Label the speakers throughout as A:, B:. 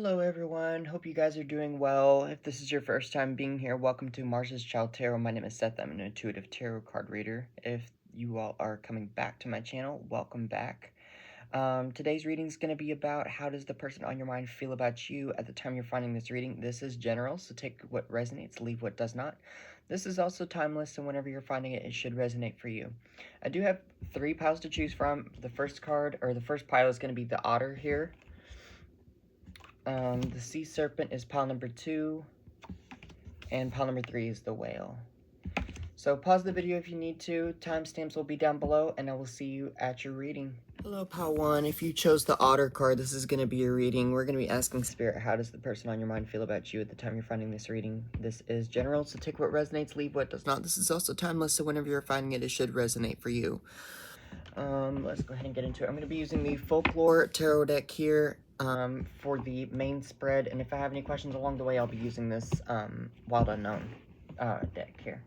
A: Hello everyone, hope you guys are doing well. If this is your first time being here, welcome to Mars's Child Tarot. My name is Seth, I'm an intuitive tarot card reader. If you all are coming back to my channel, welcome back. Today's reading is going to be about how does the person on your mind feel about you at the time you're finding this reading. This is general, so take what resonates, leave what does not. This is also timeless, so whenever you're finding it, it should resonate for you. I do have 3 piles to choose from. The first card, or the first pile, is going to be the otter here. The sea serpent is pile number 2, and pile number 3 is the whale. So pause the video if you need to. Timestamps will be down below, and I will see you at your reading. Hello, pile 1. If you chose the otter card, this is going to be your reading. We're going to be asking Spirit, how does the person on your mind feel about you at the time you're finding this reading? This is general, so take what resonates, leave what does not. This is also timeless, so whenever you're finding it, it should resonate for you. Let's go ahead and get into it. I'm going to be using the Folklore Tarot deck here for the main spread, and if I have any questions along the way, I'll be using this Wild Unknown deck here.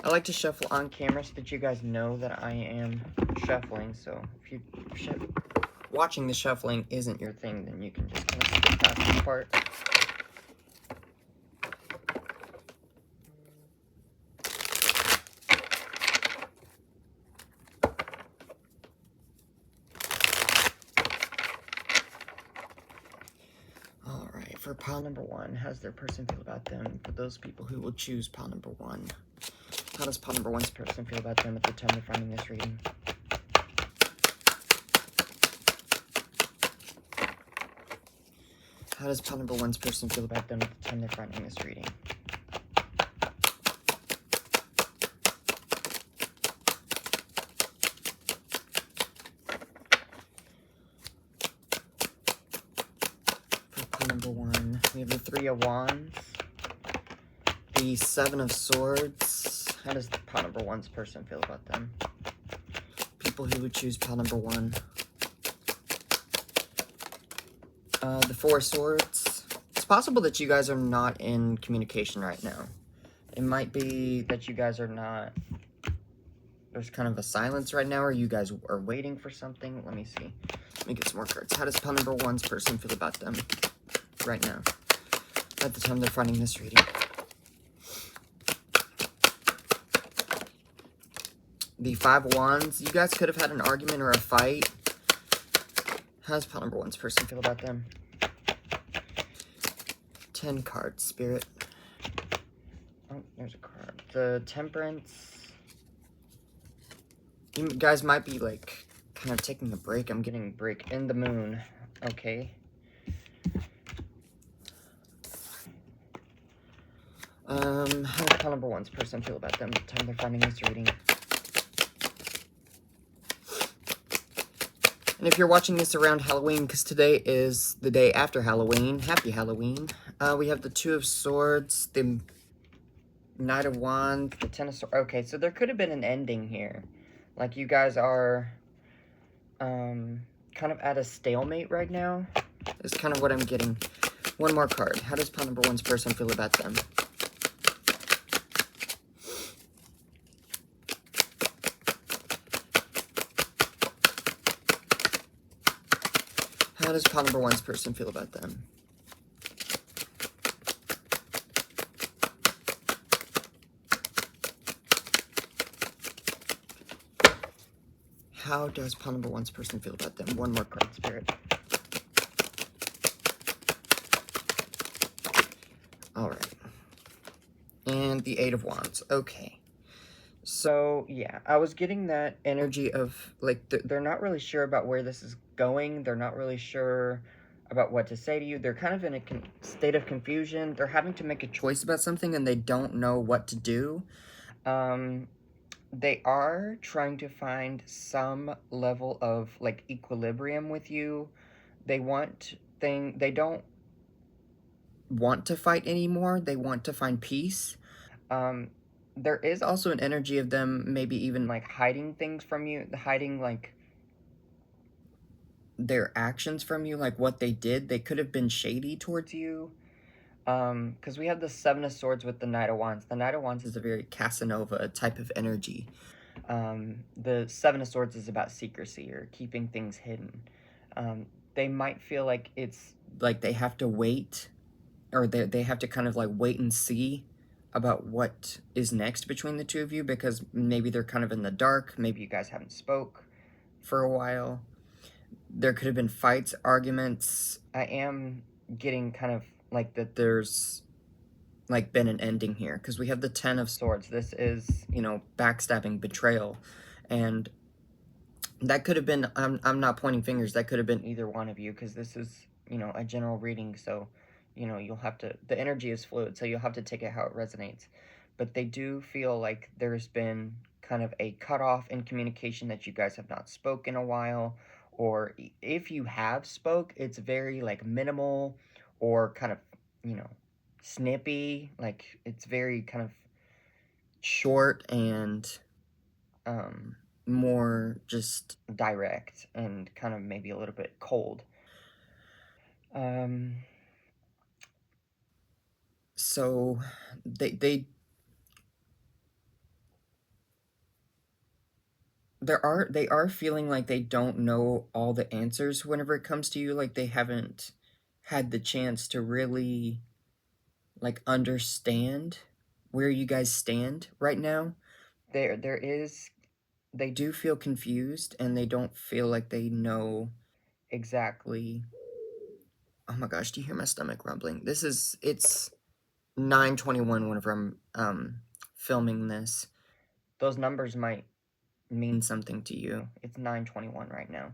A: I like to shuffle on camera so that you guys know that I am shuffling, so if you watching the shuffling isn't your thing, then you can just kind of skip past this part. Alright, for pile number 1, how does their person feel about them? For those people who will choose pile number 1. How does pile number 1's person feel about them at the time they're finding this reading? How does pile number 1's person feel about them at the time they're finding this reading? For pile number 1, we have the 3 of Wands, the 7 of Swords. How does pile number 1's person feel about them? People who would choose pile number 1. The 4 of Swords. It's possible that you guys are not in communication right now. It might be that you guys are not... There's kind of a silence right now, or you guys are waiting for something. Let me see. Let me get some more cards. How does pile number 1's person feel about them right now at the time they're finding this reading? The 5 of Wands. You guys could have had an argument or a fight. How does pile number 1's person feel about them? 10 cards, Spirit. Oh, there's a card. The Temperance. You guys might be, like, kind of taking a break. I'm getting a break. In the Moon. Okay. How does pile number 1's person feel about them at the time they're finding this reading? And if you're watching this around Halloween, because today is the day after Halloween, happy Halloween, we have the 2 of Swords, the Knight of Wands, the 10 of Swords. Okay, so there could have been an ending here. Like, you guys are kind of at a stalemate right now, is kind of what I'm getting. One more card. How does pile number 1's person feel about them? How does pile number 1's person feel about them? How does pile number 1's person feel about them? One more card, Spirit. Alright. And the 8 of Wands. Okay. So, yeah, I was getting that energy of, like, they're not really sure about where this is going. They're not really sure about what to say to you. They're kind of in a state of confusion. They're having to make a choice about something, and they don't know what to do. They are trying to find some level of, like, equilibrium with you. They don't want to fight anymore. They want to find peace. There is also an energy of them maybe even, like, hiding things from you, hiding, like, their actions from you, like, what they did. They could have been shady towards you, because we have the 7 of Swords with the Knight of Wands. The Knight of Wands is a very Casanova type of energy. The 7 of Swords is about secrecy or keeping things hidden. they might feel like it's like they have to wait, or they have to kind of like wait and see about what is next between the two of you, because maybe they're kind of in the dark, maybe you guys haven't spoke for a while. There could have been fights, arguments. I am getting kind of like that there's like been an ending here, because we have the 10 of Swords. This is, you know, backstabbing, betrayal, and that could have been, I'm not pointing fingers, that could have been either one of you, because this is, you know, a general reading, so, you know, you'll have to, the energy is fluid, so you'll have to take it how it resonates. But they do feel like there's been kind of a cutoff in communication, that you guys have not spoken in a while, or if you have spoke, it's very, like, minimal, or kind of, you know, snippy, like, it's very kind of short and, more just direct and kind of maybe a little bit cold. So they are feeling like they don't know all the answers whenever it comes to you, like they haven't had the chance to really like understand where you guys stand right now. They do feel confused, and they don't feel like they know exactly. Oh my gosh, do you hear my stomach rumbling? It's 9:21 whenever I'm filming this. Those numbers might mean something to you. It's 9:21 right now,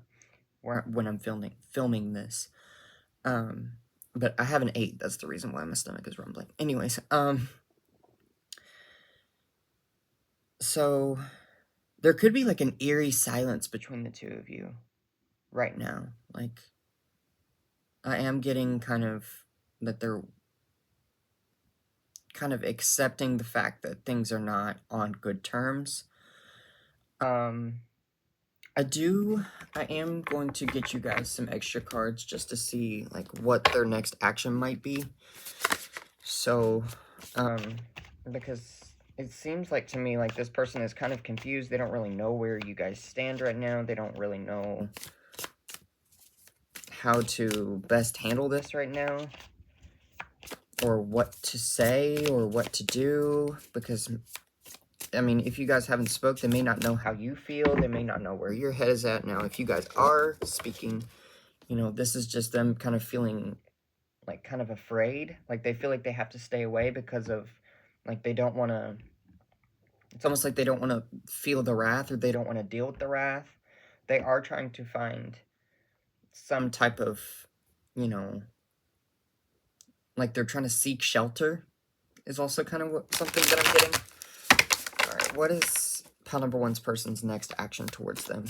A: when I'm filming this. But I have an 8. That's the reason why my stomach is rumbling. Anyways, so there could be like an eerie silence between the two of you right now. Like, I am getting kind of that they're kind of accepting the fact that things are not on good terms. I am going to get you guys some extra cards just to see like what their next action might be. So, because it seems like to me like this person is kind of confused. They don't really know where you guys stand right now. They don't really know how to best handle this right now, or what to say, or what to do, because I mean, if you guys haven't spoke, they may not know how you feel. They may not know where your head is at. Now, if you guys are speaking, you know, this is just them kind of feeling, like, kind of afraid. Like, they feel like they have to stay away because of, like, they don't want to... It's almost like they don't want to feel the wrath, or they don't want to deal with the wrath. They are trying to find some type of, you know... Like, they're trying to seek shelter, is also kind of something that I'm getting. Alright, what is pile number 1's person's next action towards them?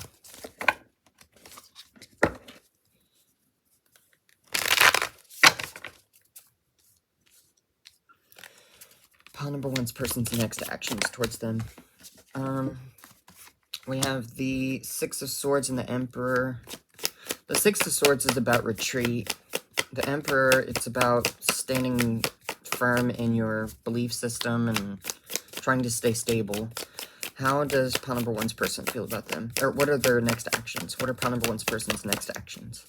A: Pile number 1's person's next actions towards them. We have the 6 of Swords and the Emperor. The 6 of Swords is about retreat. The Emperor, it's about standing firm in your belief system and trying to stay stable. How does pile number 1's person feel about them? Or what are their next actions? What are pile number 1's person's next actions?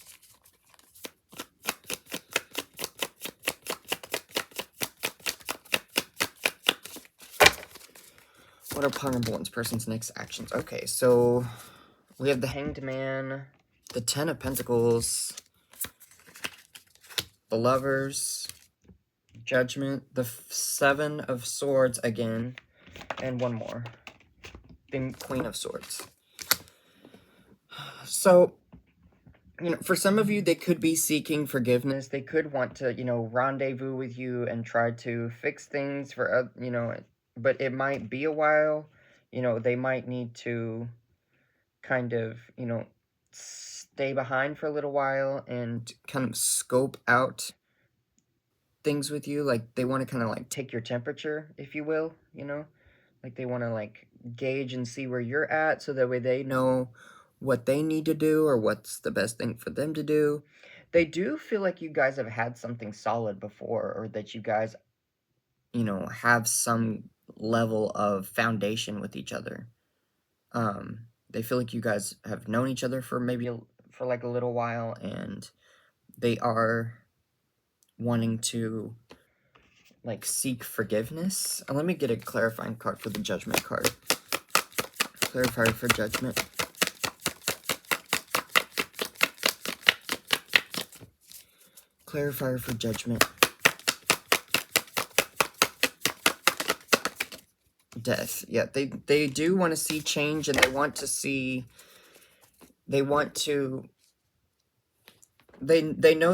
A: What are pile number 1's person's next actions? Okay, so we have the Hanged Man, the 10 of Pentacles, the Lovers, Judgment, the 7 of Swords again, and one more, the Queen of Swords. So, you know, for some of you, they could be seeking forgiveness. They could want to, you know, rendezvous with you and try to fix things for, you know, but it might be a while. You know, they might need to kind of, you know, stay behind for a little while and kind of scope out things with you. Like, they want to kind of like take your temperature, if you will, you know, like they want to like gauge and see where you're at, so that way they know what they need to do or what's the best thing for them to do. They do feel like you guys have had something solid before, or that you guys, you know, have some level of foundation with each other. They feel like you guys have known each other for maybe for like a little while, and they are wanting to like seek forgiveness. Let me get a clarifying card for the Judgment card. Clarifier for Judgment. Clarifier for Judgment. Death. Yeah, they do want to see change, and they want to see, they know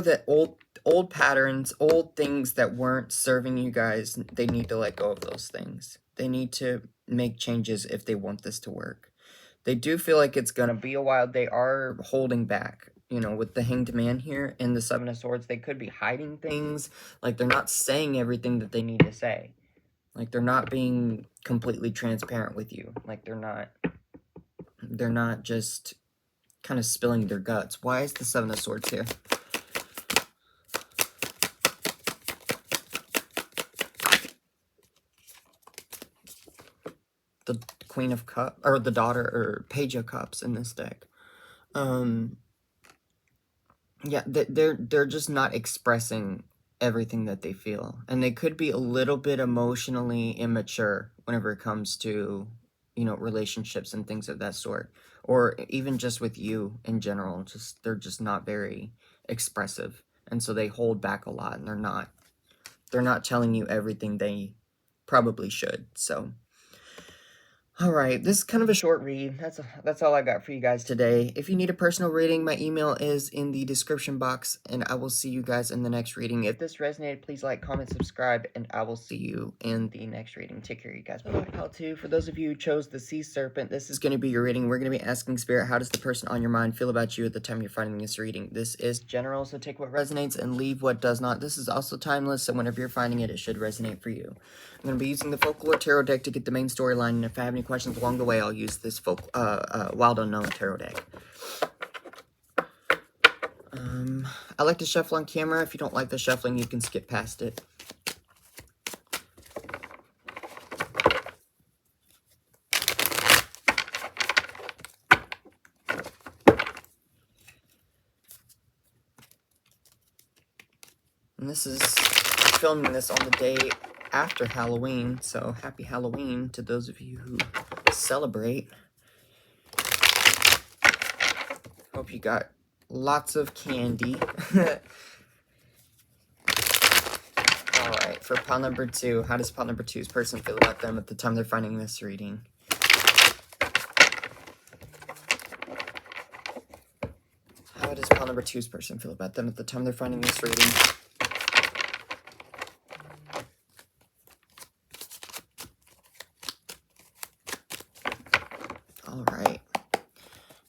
A: that old patterns, old things that weren't serving you guys, they need to let go of those things. They need to make changes if they want this to work. They do feel like it's going to be a while. They are holding back, you know, with the Hanged Man here and the Seven of Swords. They could be hiding things. Like, they're not saying everything that they need to say. Like, they're not being completely transparent with you. Like, they're not just kind of spilling their guts. Why is the Seven of Swords here? The Queen of Cups, or the daughter, or Page of Cups in this deck. Yeah, they're just not expressing everything that they feel, and they could be a little bit emotionally immature whenever it comes to, you know, relationships and things of that sort, or even just with you in general. Just they're just not very expressive, and so they hold back a lot, and they're not telling you everything they probably should. So alright, this is kind of a short read. That's all I got for you guys today. If you need a personal reading, my email is in the description box, and I will see you guys in the next reading. If this resonated, please like, comment, subscribe, and I will see you in the next reading. Take care, you guys. Bye-bye. How to, for those of you who chose the Sea Serpent, this is going to be your reading. We're going to be asking Spirit, how does the person on your mind feel about you at the time you're finding this reading? This is general, so take what resonates and leave what does not. This is also timeless, so whenever you're finding it, it should resonate for you. I'm going to be using the Folklore Tarot deck to get the main storyline, and if I have any questions along the way, I'll use this Wild Unknown Tarot deck. I like to shuffle on camera. If you don't like the shuffling, you can skip past it. And this is filming this on the day after Halloween, so happy Halloween to those of you who celebrate. Hope you got lots of candy. Alright, for pile number 2, how does pile number 2's person feel about them at the time they're finding this reading? How does pile number 2's person feel about them at the time they're finding this reading? Alright.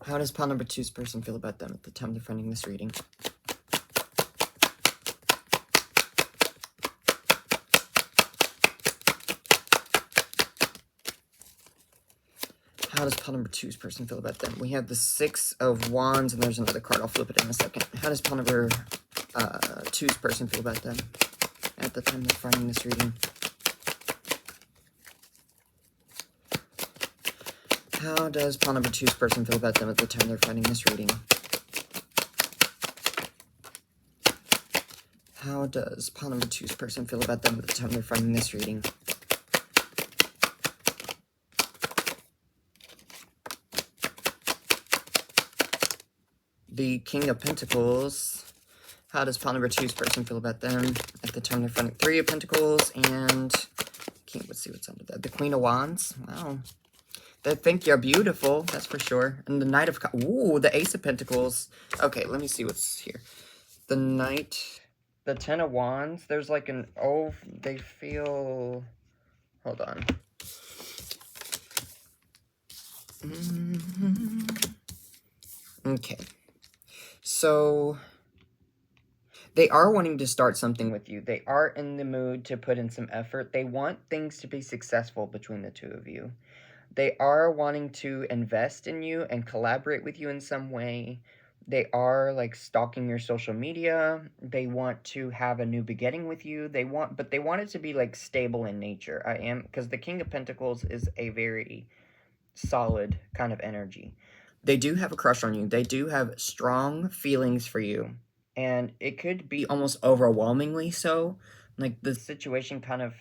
A: How does pile number 2's person feel about them at the time they're finding this reading? How does pile number 2's person feel about them? We have the Six of Wands, and there's another card. I'll flip it in a second. How does pile number 2's person feel about them at the time they're finding this reading? How does pile number 2's person feel about them at the time they're finding this reading? How does pile number 2's person feel about them at the time they're finding this reading? The King of Pentacles. How does pile number 2's person feel about them at the time they're finding? Three of Pentacles and let's see what's under that. The Queen of Wands. Wow. They think you're beautiful, that's for sure. And the Knight of Cups. Ooh, the Ace of Pentacles. Okay, let me see what's here. The Knight. The Ten of Wands. There's like an, oh, they feel, hold on. Okay. So, they are wanting to start something with you. They are in the mood to put in some effort. They want things to be successful between the two of you. They are wanting to invest in you and collaborate with you in some way. They are, like, stalking your social media. They want to have a new beginning with you. But they want it to be, like, stable in nature. Because the King of Pentacles is a very solid kind of energy. They do have a crush on you. They do have strong feelings for you. And it could be almost overwhelmingly so. Like, the situation kind of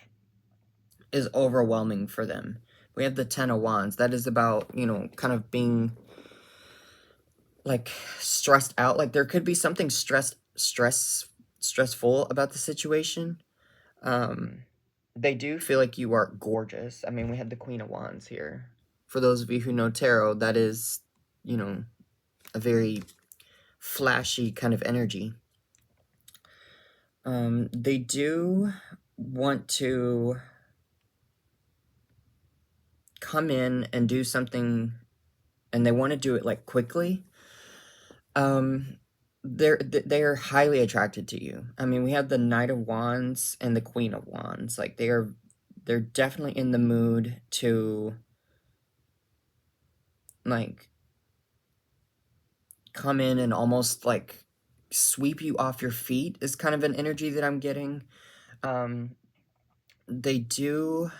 A: is overwhelming for them. We have the Ten of Wands. That is about, you know, kind of being, like, stressed out. Like, there could be something stressful about the situation. They do feel like you are gorgeous. I mean, we have the Queen of Wands here. For those of you who know tarot, that is, you know, a very flashy kind of energy. They do want to come in and do something, and they want to do it, like, quickly. They're highly attracted to you. I mean, we have the Knight of Wands and the Queen of Wands. Like, they're definitely in the mood to, like, come in and almost, like, sweep you off your feet is kind of an energy that I'm getting. They do...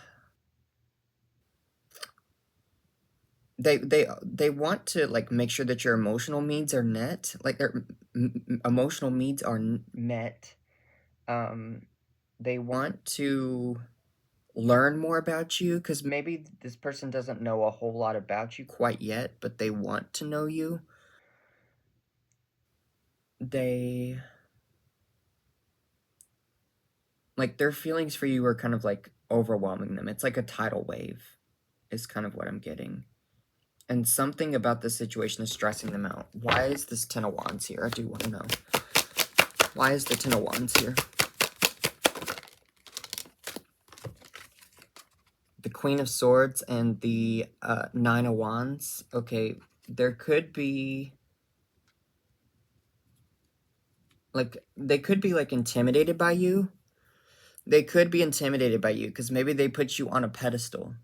A: They want to, like, make sure that your emotional needs are met. Like, their emotional needs are met. They want to learn more about you, because maybe this person doesn't know a whole lot about you quite yet, but they want to know you. They... like, their feelings for you are kind of, like, overwhelming them. It's like a tidal wave, is kind of what I'm getting. And something about this situation is stressing them out. Why is this Ten of Wands here? I do want to know. Why is the Ten of Wands here? The Queen of Swords and the Nine of Wands. Okay, there could be... like, they could be, like, intimidated by you. They could be intimidated by you, because maybe they put you on a pedestal.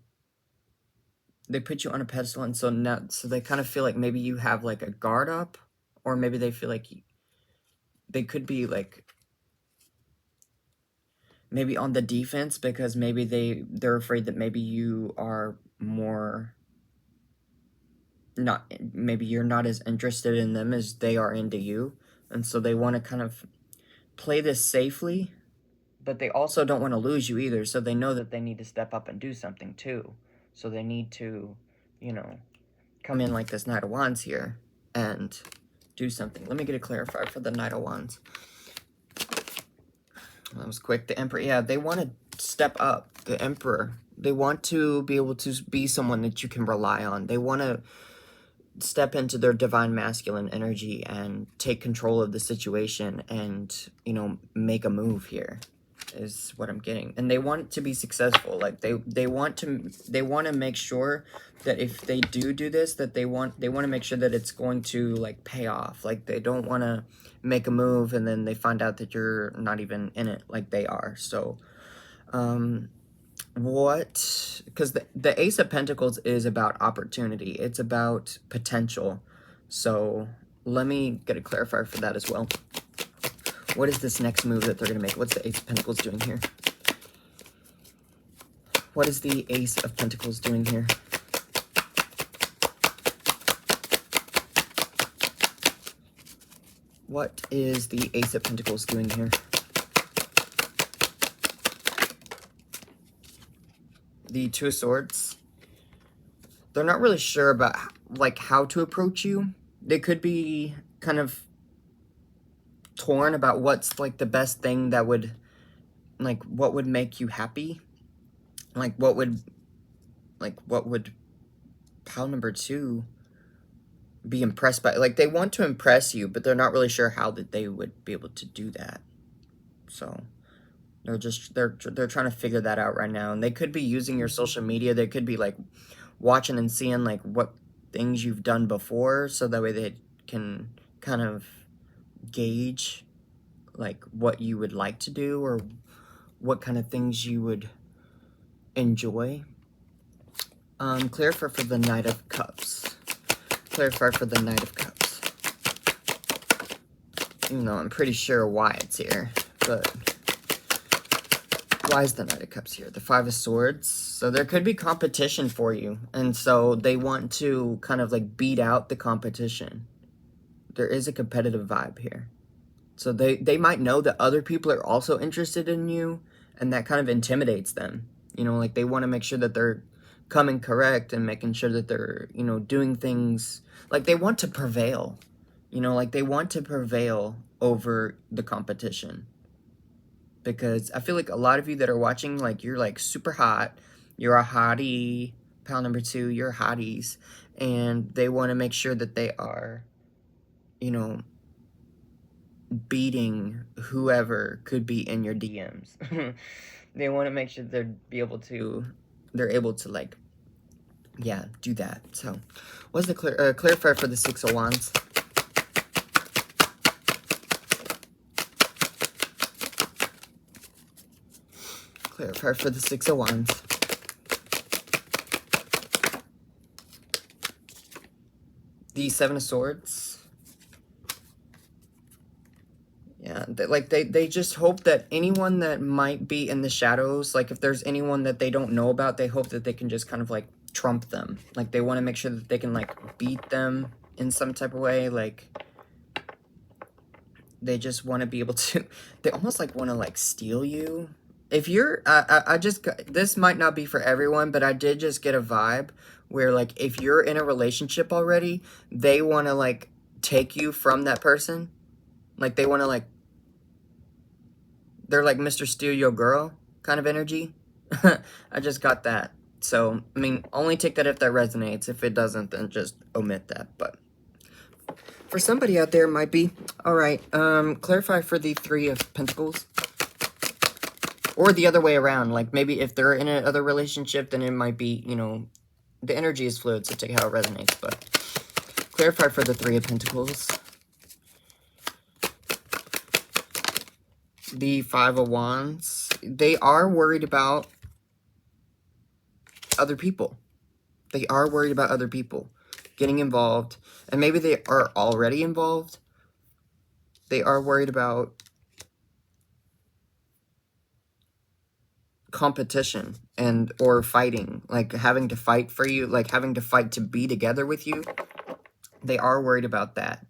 A: They put you on a pedestal, and so now, so they kind of feel like maybe you have, like, a guard up, or maybe they feel like they could be, like, maybe on the defense, because maybe they're afraid that maybe you are more not, maybe you're not as interested in them as they are into you, and so they want to kind of play this safely, but they also don't want to lose you either, so they know that they need to step up and do something too. So they need to, you know, come in like this Knight of Wands here and do something. Let me get a clarifier for the Knight of Wands. That was quick. The Emperor, yeah, they want to step up. The Emperor, they want to be able to be someone that you can rely on. They want to step into their divine masculine energy and take control of the situation and, you know, make a move here, is what I'm getting. And they want to be successful. Like, they want to make sure that if they do this, that they want to make sure that it's going to, like, pay off. Like, they don't want to make a move and then they find out that you're not even in it like they are. So because the Ace of Pentacles is about opportunity. It's about potential. So let me get a clarifier for that as well. What is this next move that they're going to make? What's the Ace of Pentacles doing here? What is the Ace of Pentacles doing here? What is the Ace of Pentacles doing here? The Two of Swords. They're not really sure about, like, how to approach you. They could be kind of torn about what's, like, the best thing that would, like, what would make you happy. Like, what would pile number 2 be impressed by? Like, they want to impress you, but they're not really sure how that they would be able to do that. So they're trying to figure that out right now. And they could be using your social media. They could be, like, watching and seeing, like, what things you've done before, so that way they can kind of gauge, like, what you would like to do or what kind of things you would enjoy. Clarifier for the Knight of Cups. Clarifier for the Knight of Cups. Even though I'm pretty sure why it's here, but Why is the Knight of Cups here? The Five of Swords. So there could be competition for you. And so they want to kind of like beat out the competition. There is a competitive vibe here. So they might know that other people are also interested in you, and that kind of intimidates them. You know, like they want to make sure that they're coming correct and making sure that they're, you know, doing things like they want to prevail. You know, like they want to prevail over the competition. Because I feel like a lot of you that are watching, like you're like super hot. You're a hottie. Pile number 2, you're hotties. And they want to make sure that they are, you know, beating whoever could be in your DMs. They want to make sure they're able to like, yeah, do that. So, what's the clarifier for the Six of Wands? Clarifier for the Six of Wands. The Seven of Swords. Yeah, they just hope that anyone that might be in the shadows, like if there's anyone that they don't know about, they hope that they can just kind of like trump them. Like they want to make sure that they can like beat them in some type of way. Like they just want to be able to, they almost like want to like steal you. If you're, I just, this might not be for everyone, but I did just get a vibe where like if you're in a relationship already, they want to like take you from that person. Like they want to like, they're like Mr. Steal Your Girl kind of energy. I just got that. So, I mean, only take that if that resonates. If it doesn't, then just omit that. But for somebody out there, it might be. All right, clarify for the Three of Pentacles. Or the other way around. Like, maybe if they're in another relationship, then it might be, you know, the energy is fluid, so take how it resonates. But clarify for the Three of Pentacles. The Five of Wands. They are worried about other people. They are worried about other people getting involved. And maybe they are already involved. They are worried about competition and or fighting, like having to fight for you, like having to fight to be together with you. They are worried about that.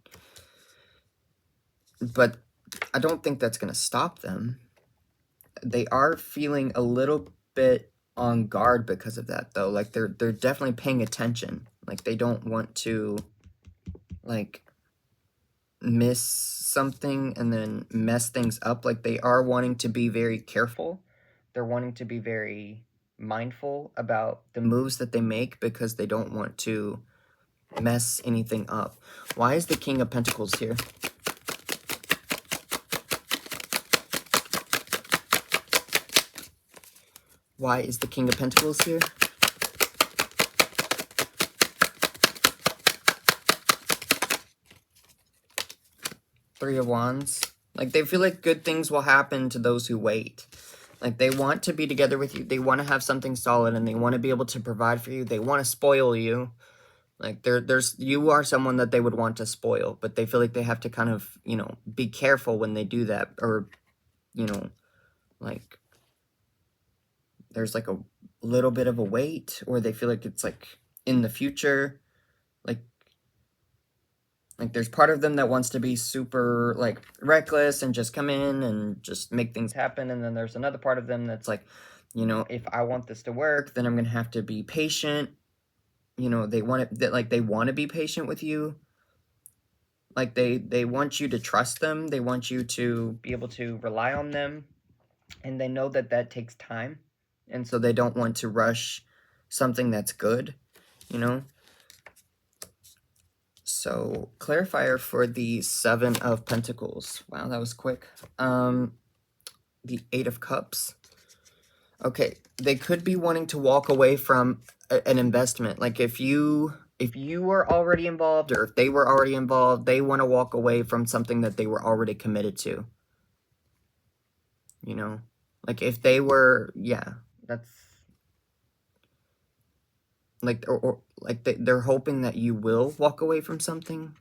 A: But I don't think that's going to stop them. They are feeling a little bit on guard because of that, though. Like they're definitely paying attention. Like they don't want to like miss something and then mess things up. Like they are wanting to be very careful. They're wanting to be very mindful about the moves that they make because they don't want to mess anything up. Why is the King of Pentacles here? Why is the King of Pentacles here? Three of Wands. Like, they feel like good things will happen to those who wait. Like, they want to be together with you. They want to have something solid, and they want to be able to provide for you. They want to spoil you. Like, you are someone that they would want to spoil, but they feel like they have to kind of, you know, be careful when they do that. Or, you know, like, there's, like, a little bit of a wait, or they feel like it's, like, in the future. Like, there's part of them that wants to be super, like, reckless and just come in and just make things happen. And then there's another part of them that's like, you know, if I want this to work, then I'm going to have to be patient. You know, they want it, like, they want to be patient with you. Like, they want you to trust them. They want you to be able to rely on them. And they know that that takes time. And so they don't want to rush something that's good, you know? So, clarifier for the Seven of Pentacles. Wow, that was quick. The Eight of Cups. Okay, they could be wanting to walk away from an investment. Like, if you were already involved, or if they were already involved, they want to walk away from something that they were already committed to. You know? Like, if they were, yeah, that's... Like, or like they're hoping that you will walk away from something,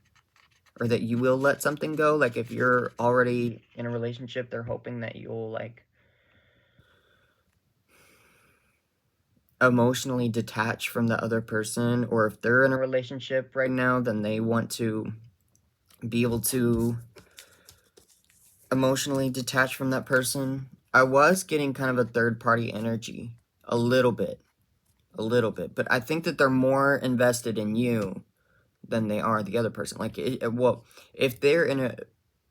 A: or that you will let something go. Like, if you're already in a relationship, they're hoping that you'll, like, emotionally detached from the other person, or if they're in a relationship right now, then they want to be able to emotionally detach from that person. I was getting kind of a third-party energy, a little bit, but I think that they're more invested in you than they are the other person. Like, well, if they're in a,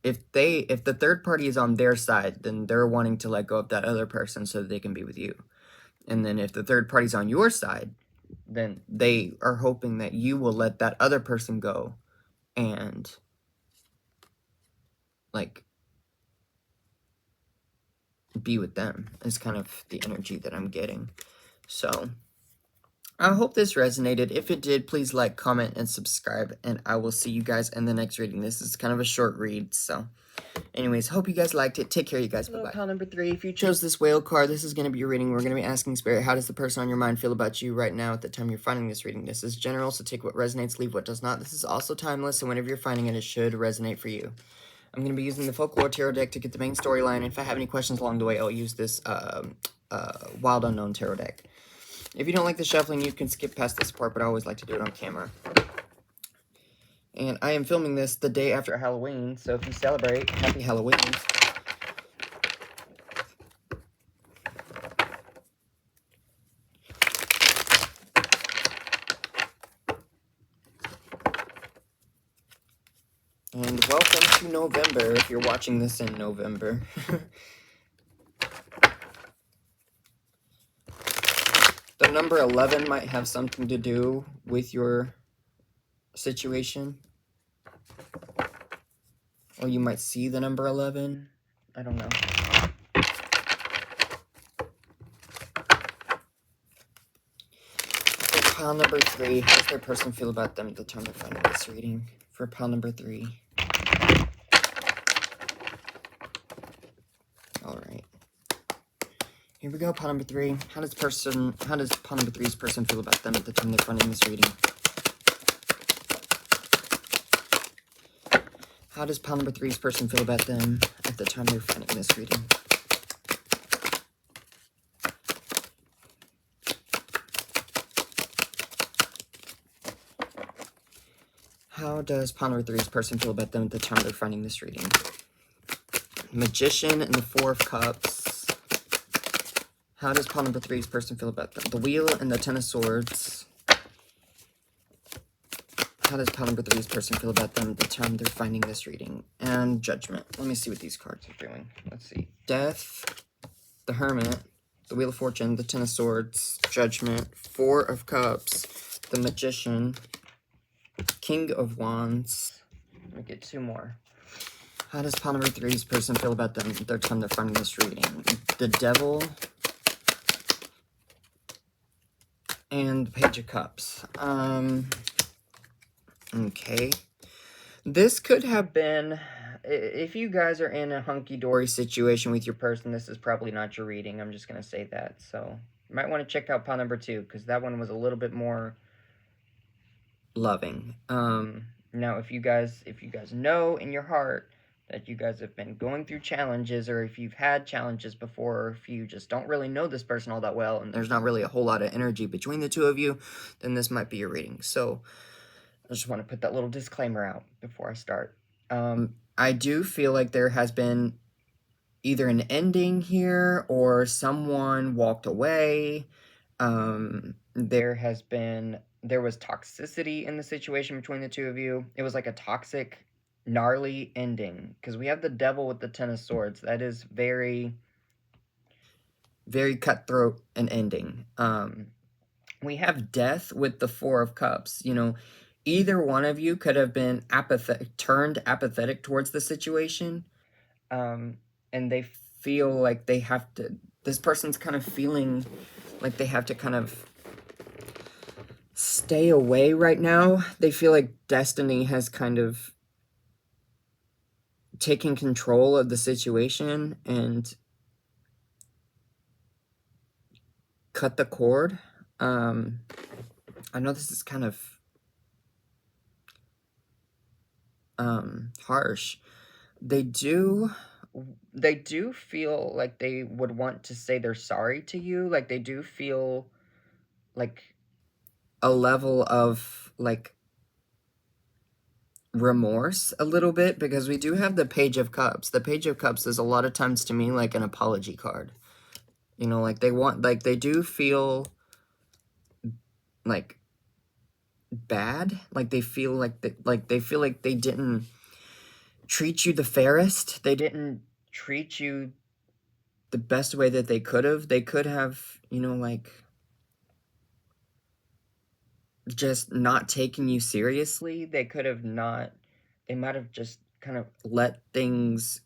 A: if the third party is on their side, then they're wanting to let go of that other person so that they can be with you. And then if the third party's on your side, then they are hoping that you will let that other person go and, like, be with them, is kind of the energy that I'm getting. So I hope this resonated. If it did, please like, comment, and subscribe, and I will see you guys in the next reading. This is kind of a short read, so anyways, hope you guys liked it. Take care, you guys. Bye-bye. Pile number 3, if you chose this whale card, this is going to be your reading. We're going to be asking Spirit, how does the person on your mind feel about you right now at the time you're finding this reading? This is general, so take what resonates, leave what does not. This is also timeless, so whenever you're finding it, it should resonate for you. I'm going to be using the Folklore Tarot deck to get the main storyline, and if I have any questions along the way, I'll use this Wild Unknown Tarot deck. If you don't like the shuffling, you can skip past this part, but I always like to do it on camera. And I am filming this the day after Halloween, so if you celebrate, happy Halloween. And welcome to November, if you're watching this in November. The number 11 might have something to do with your situation. Or you might see the number 11. I don't know. For pile number 3, how does their person feel about them at the time they're finding this reading? For pile number 3. Alright. Here we go, pile number 3. How does pile number 3's person feel about them at the time they're finding this reading? How does pile number 3's person feel about them at the time they're finding this reading? How does pile number 3's person feel about them at the time they're finding this reading? Magician and the 4 of Cups. How does pile number 3's person feel about them? The Wheel and the 10 of Swords. How does pile number 3's person feel about them at the time they're finding this reading? And Judgment. Let me see what these cards are doing. Let's see. Death, the Hermit, the Wheel of Fortune, the 10 of Swords, Judgment, 4 of Cups, the Magician, King of Wands. Let me get 2 more. How does pile number 3's person feel about them at the time they're finding this reading? The Devil and the Page of Cups. Okay. This could have been, if you guys are in a hunky-dory situation with your person, this is probably not your reading. I'm just going to say that. So you might want to check out pile number 2, because that one was a little bit more loving. Now, if you guys know in your heart that you guys have been going through challenges, or if you've had challenges before, or if you just don't really know this person all that well, and there's not really a whole lot of energy between the two of you, then this might be your reading. So I just want to put that little disclaimer out before I start. I do feel like there has been either an ending here, or someone walked away. There was toxicity in the situation between the two of you. It was like a toxic, gnarly ending, because we have the Devil with the 10 of Swords. That is very, very cutthroat an ending. We have Death with the 4 of Cups. You know, either one of you could have been turned apathetic towards the situation, and they feel like they have to, this person's kind of feeling like they have to kind of stay away right now. They feel like destiny has kind of taken control of the situation and cut the cord. I know this is kind of harsh. They do feel like they would want to say they're sorry to you. Like, they do feel like, a level of, like, remorse a little bit, because we do have the Page of Cups. The Page of Cups is a lot of times to me like an apology card. You know, like, they do feel, like, bad. Like, they feel like they didn't treat you the fairest. They didn't treat you the best way that they could have. They could have, you know, like, just not taken you seriously. They could have not, they might have just kind of let things,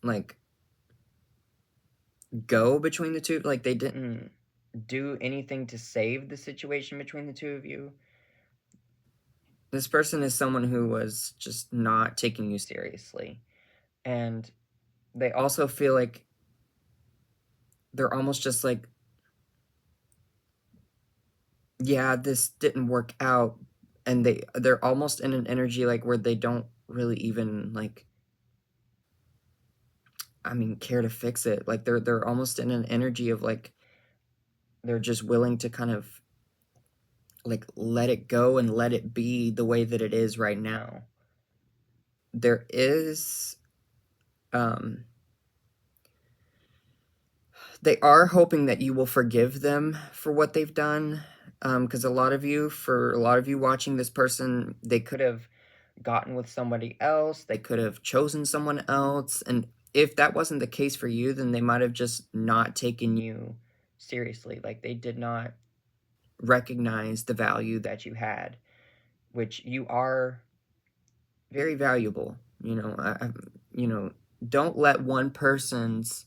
A: like, go between the two. Like, they didn't do anything to save the situation between the two of you. This person is someone who was just not taking you seriously. And they also feel like they're almost just like, yeah, this didn't work out. And they're almost in an energy, like, where they don't really even, like, I mean, care to fix it. Like, they're almost in an energy of, like, they're just willing to kind of, like, let it go and let it be the way that it is right now. There is, they are hoping that you will forgive them for what they've done, because for a lot of you watching this person, they could have gotten with somebody else, they could have chosen someone else, and if that wasn't the case for you, then they might have just not taken you seriously. Like, they did not recognize the value that you had, which you are very valuable. You know, you know, don't let one person's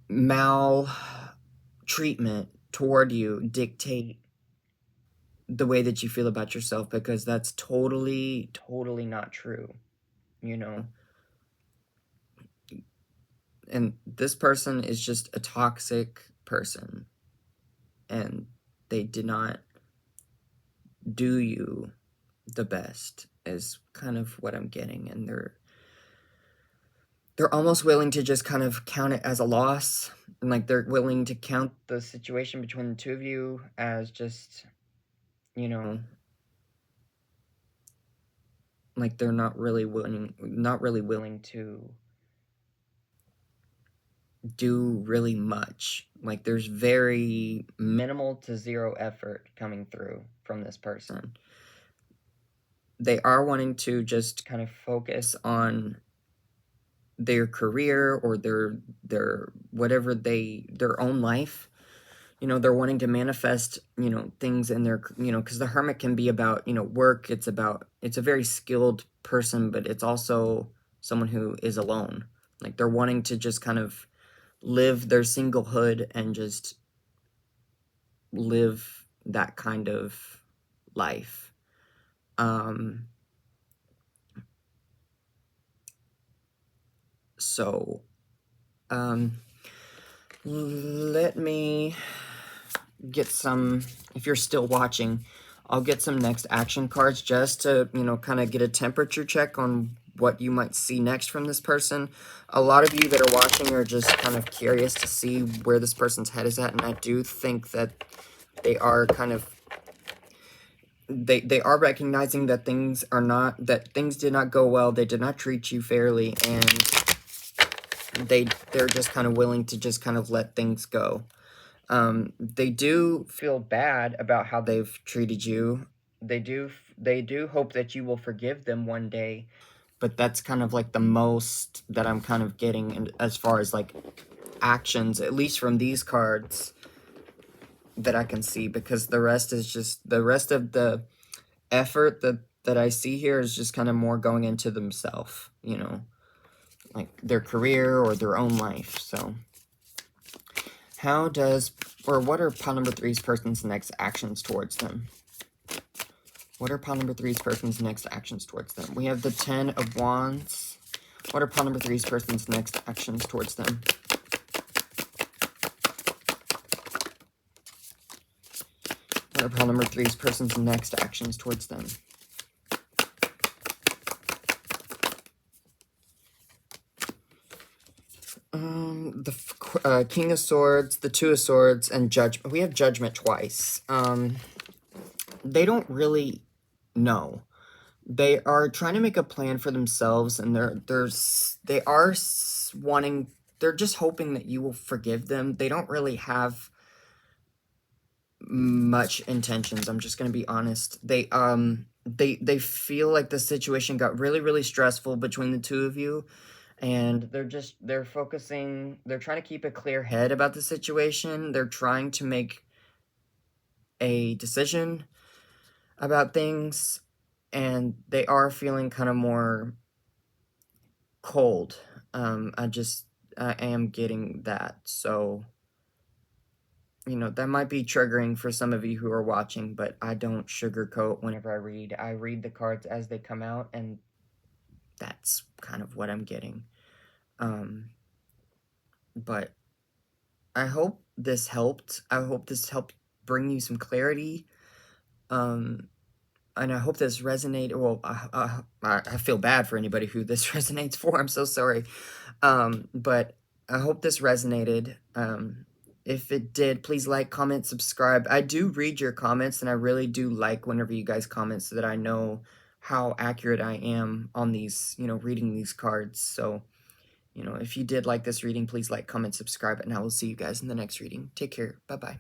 A: maltreatment toward you dictate the way that you feel about yourself, because that's totally not true, you know. And this person is just a toxic person, and they did not do you the best, is kind of what I'm getting. And they're almost willing to just kind of count it as a loss, and, like, they're willing to count the situation between the two of you as just, you know, like, they're not really willing to do really much. Like, there's very minimal to zero effort coming through from this person. They are wanting to just kind of focus on their career or their whatever their own life. You know, they're wanting to manifest, you know, things in their, you know, because the Hermit can be about, you know, work. It's a very skilled person, but it's also someone who is alone. Like, they're wanting to just kind of live their singlehood and just live that kind of life. So, let me get some, if you're still watching, I'll get some next action cards just to, you know, kind of get a temperature check on what you might see next from this person. A lot of you that are watching are just kind of curious to see where this person's head is at, and I do think that they are kind of, they are recognizing that things did not go well, they did not treat you fairly, and they're just kind of willing to just kind of let things go. They do feel bad about how they've treated you. They do hope that you will forgive them one day, but that's kind of like the most that I'm kind of getting as far as, like, actions, at least from these cards that I can see, because the rest is just, the rest of the effort that I see here is just kind of more going into themselves, you know, like their career or their own life. So what are pile number 3's person's next actions towards them? What are pile number 3's person's next actions towards them? We have the 10 of Wands. What are pile number 3's person's next actions towards them? What are pile number 3's person's next actions towards them? The King of Swords, the Two of Swords, and Judgment. We have Judgment twice. They don't really know. They are trying to make a plan for themselves, and they are wanting. They're just hoping that you will forgive them. They don't really have much intentions. I'm just gonna be honest. They feel like the situation got really stressful between the two of you, and they're focusing. They're trying to keep a clear head about the situation. They're trying to make a decision about things, and they are feeling kind of more cold. I am getting that. So, you know, that might be triggering for some of you who are watching, but I don't sugarcoat whenever I read. I read the cards as they come out, and that's kind of what I'm getting. But I hope this helped. I hope this helped bring you some clarity. And I hope this resonated. Well, I feel bad for anybody who this resonates for. I'm so sorry. But I hope this resonated. If it did, please like, comment, subscribe. I do read your comments, and I really do like whenever you guys comment so that I know how accurate I am on these, you know, reading these cards. So, you know, if you did like this reading, please like, comment, subscribe, and I will see you guys in the next reading. Take care. Bye-bye.